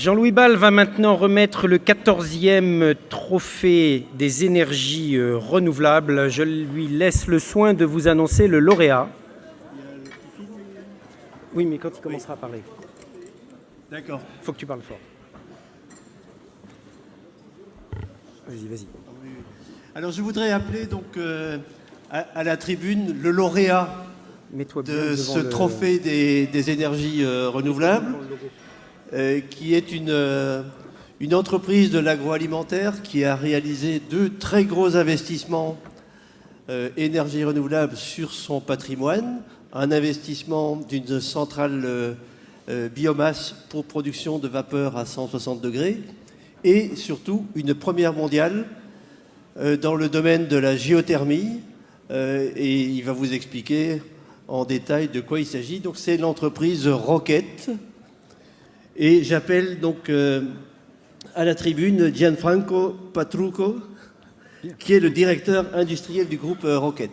Jean-Louis Bal va maintenant remettre le 14e trophée des énergies renouvelables. Je lui laisse le soin de vous annoncer le lauréat. Oui, mais quand il commencera à parler. D'accord. Il faut que tu parles fort. Vas-y, vas-y. Alors je voudrais appeler donc à la tribune le lauréat de ce trophée des énergies renouvelables, qui est une entreprise de l'agroalimentaire qui a réalisé 2 très gros investissements énergie renouvelable sur son patrimoine. Un investissement d'une centrale biomasse pour production de vapeur à 160 degrés et surtout une première mondiale dans le domaine de la géothermie. Et il va vous expliquer en détail de quoi il s'agit. Donc c'est l'entreprise Rocket. Et j'appelle donc à la tribune Gianfranco Patrucco, qui est le directeur industriel du groupe Rocket.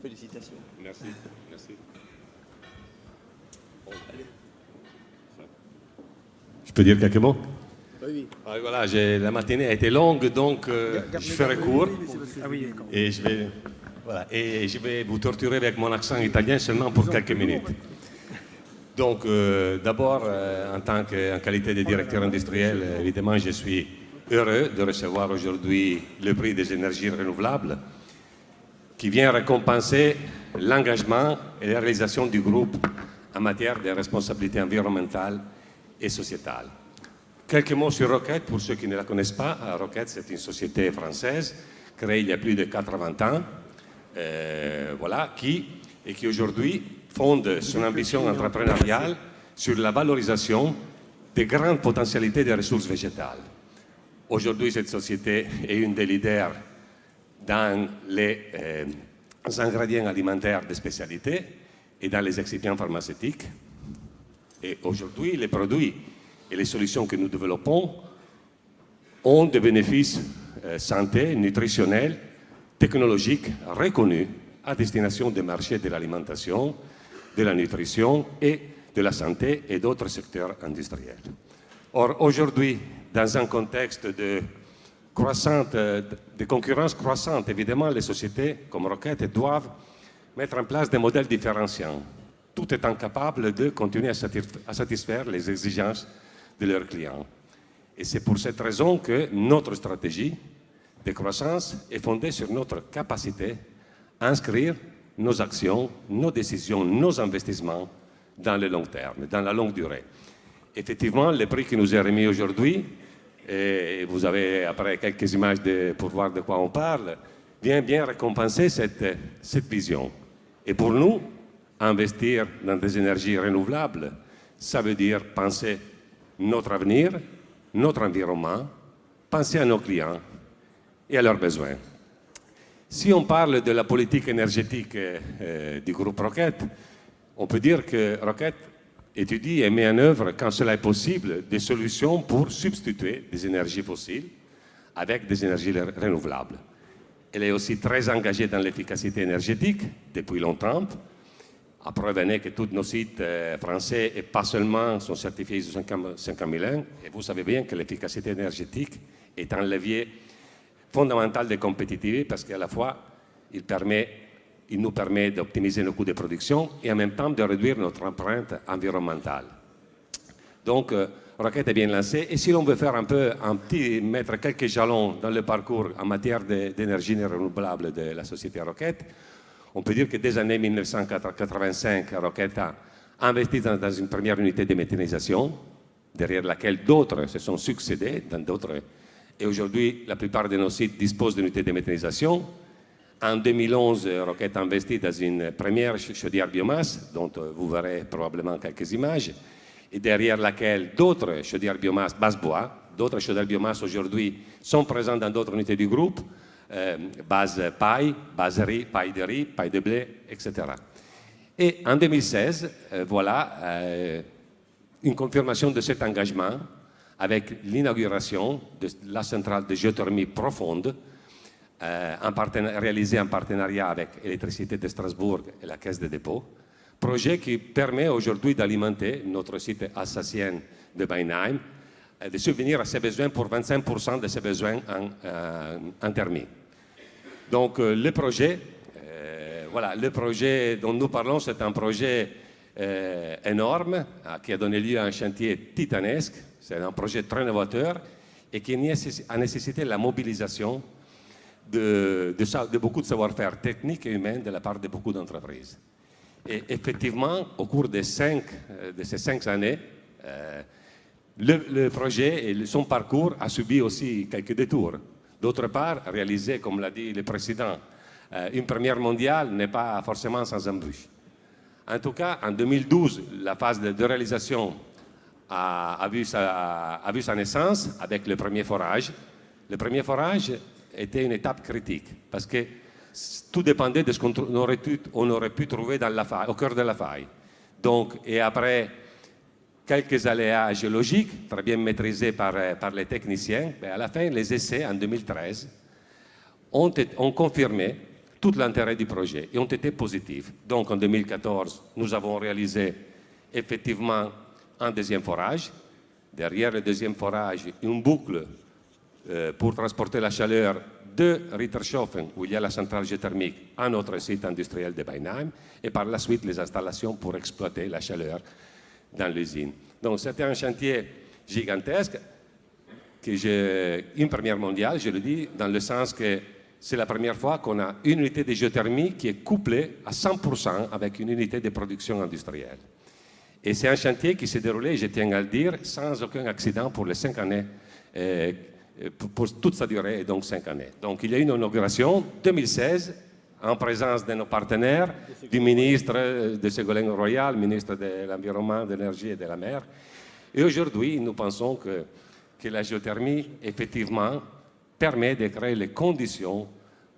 Félicitations. Merci, merci. Bon, allez. Je peux dire quelques mots? Oui. Ah, voilà, la matinée a été longue, donc je ferai court. Et je vais vous torturer avec mon accent italien seulement pour quelques minutes. Donc, d'abord, en qualité de directeur industriel, évidemment, je suis heureux de recevoir aujourd'hui le prix des énergies renouvelables, qui vient récompenser l'engagement et la réalisation du groupe en matière de responsabilité environnementale et sociétale. Quelques mots sur Rocket, pour ceux qui ne la connaissent pas. Rocket, c'est une société française créée il y a plus de 80 ans, qui aujourd'hui fonde son ambition entrepreneuriale sur la valorisation des grandes potentialités des ressources végétales. Aujourd'hui, cette société est une des leaders dans les ingrédients alimentaires de spécialité et dans les excipients pharmaceutiques. Et aujourd'hui, les produits et les solutions que nous développons ont des bénéfices santé, nutritionnels, technologiques reconnus à destination des marchés de l'alimentation, de la nutrition et de la santé et d'autres secteurs industriels. Or, aujourd'hui, dans un contexte de concurrence croissante, évidemment, les sociétés comme Rocket doivent mettre en place des modèles différenciants, tout étant capables de continuer à satisfaire les exigences de leurs clients. Et c'est pour cette raison que notre stratégie de croissance est fondée sur notre capacité à inscrire nos actions, nos décisions, nos investissements dans le long terme, dans la longue durée. Effectivement, le prix qui nous est remis aujourd'hui, et vous avez après quelques images pour voir de quoi on parle, vient bien récompenser cette vision. Et pour nous, investir dans des énergies renouvelables, ça veut dire penser notre avenir, notre environnement, penser à nos clients et à leurs besoins. Si on parle de la politique énergétique du groupe Rocket, on peut dire que Rocket étudie et met en œuvre, quand cela est possible, des solutions pour substituer des énergies fossiles avec des énergies renouvelables. Elle est aussi très engagée dans l'efficacité énergétique depuis longtemps. À preuve en est que tous nos sites français, et pas seulement, sont certifiés ISO 50001. Et vous savez bien que l'efficacité énergétique est un levier fondamental de compétitivité parce qu'à la fois, il nous permet d'optimiser nos coûts de production et en même temps de réduire notre empreinte environnementale. Donc, Rocket est bien lancé. Et si l'on veut faire mettre quelques jalons dans le parcours en matière d'énergie renouvelable de la société Rocket, on peut dire que dès les années 1985, Rocket a investi dans une première unité de méthanisation, derrière laquelle d'autres se sont succédés, et aujourd'hui, la plupart de nos sites disposent d'unités de méthanisation. En 2011, Rocket a investi dans une première chaudière biomasse, dont vous verrez probablement quelques images, et derrière laquelle d'autres chaudières biomasse basse bois, d'autres chaudières biomasse aujourd'hui sont présentes dans d'autres unités du groupe, base paille, base riz, paille de blé, etc. Et en 2016, voilà une confirmation de cet engagement avec l'inauguration de la centrale de géothermie profonde, réalisée en partenariat avec Électricité de Strasbourg et la Caisse de dépôt. Projet qui permet aujourd'hui d'alimenter notre site alsacien de Beinheim, de subvenir à ses besoins pour 25% de ses besoins en thermie. Donc le projet dont nous parlons, c'est un projet énorme qui a donné lieu à un chantier titanesque. C'est un projet très novateur et qui a nécessité la mobilisation de beaucoup de savoir-faire technique et humain de la part de beaucoup d'entreprises. Et effectivement, au cours de ces 5 années, le projet et son parcours a subi aussi quelques détours. D'autre part, réaliser, comme l'a dit le président, une première mondiale n'est pas forcément sans embûches. En tout cas, en 2012, la phase de réalisation a vu sa naissance avec le premier forage. Le premier forage était une étape critique parce que tout dépendait de ce qu'on aurait pu trouver au cœur de la faille. Donc, et après quelques aléas géologiques, très bien maîtrisés par les techniciens, à la fin, les essais en 2013 ont confirmé tout l'intérêt du projet et ont été positifs. Donc en 2014, nous avons réalisé effectivement un deuxième forage. Derrière le deuxième forage, une boucle pour transporter la chaleur de Rittershofen, où il y a la centrale géothermique, à notre site industriel de Beinheim, et par la suite les installations pour exploiter la chaleur dans l'usine. Donc c'était un chantier gigantesque, une première mondiale, je le dis, dans le sens que c'est la première fois qu'on a une unité de géothermie qui est couplée à 100% avec une unité de production industrielle. Et c'est un chantier qui s'est déroulé, je tiens à le dire, sans aucun accident pour les 5 années, pour toute sa durée, et donc 5 années. Donc il y a eu une inauguration 2016, en présence de nos partenaires, du ministre de Ségolène Royal, ministre de l'Environnement, de l'Énergie et de la Mer. Et aujourd'hui, nous pensons que la géothermie, effectivement, permet de créer les conditions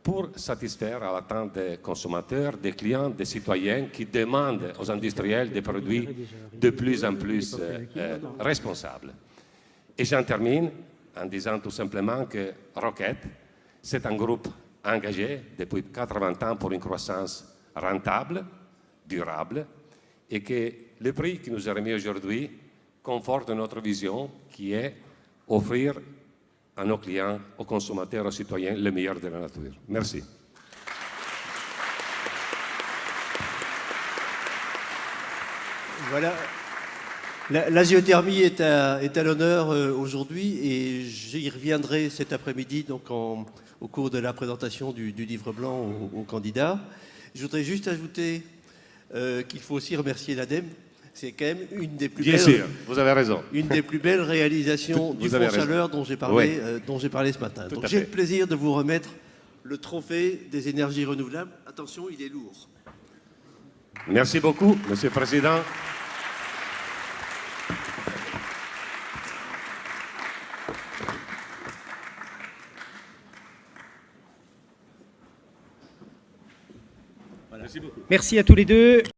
pour satisfaire à l'attente des consommateurs, des clients, des citoyens qui demandent aux industriels des produits de plus en plus responsables. Et j'en termine en disant tout simplement que Rocket, c'est un groupe engagé depuis 80 ans pour une croissance rentable, durable, et que le prix qui nous est remis aujourd'hui conforte notre vision qui est offrir à nos clients, aux consommateurs, aux citoyens, le meilleur de la nature. Merci. Voilà. La géothermie est à l'honneur aujourd'hui et j'y reviendrai cet après-midi donc au cours de la présentation du livre blanc aux candidats. Je voudrais juste ajouter qu'il faut aussi remercier l'ADEME. C'est quand même une des plus Bien sûr, vous avez raison. Une des plus belles réalisations du Fonds Chaleur dont j'ai parlé, ce matin. Donc j'ai le plaisir de vous remettre le trophée des énergies renouvelables. Attention, il est lourd. Merci beaucoup, Monsieur le Président. Merci à tous les deux.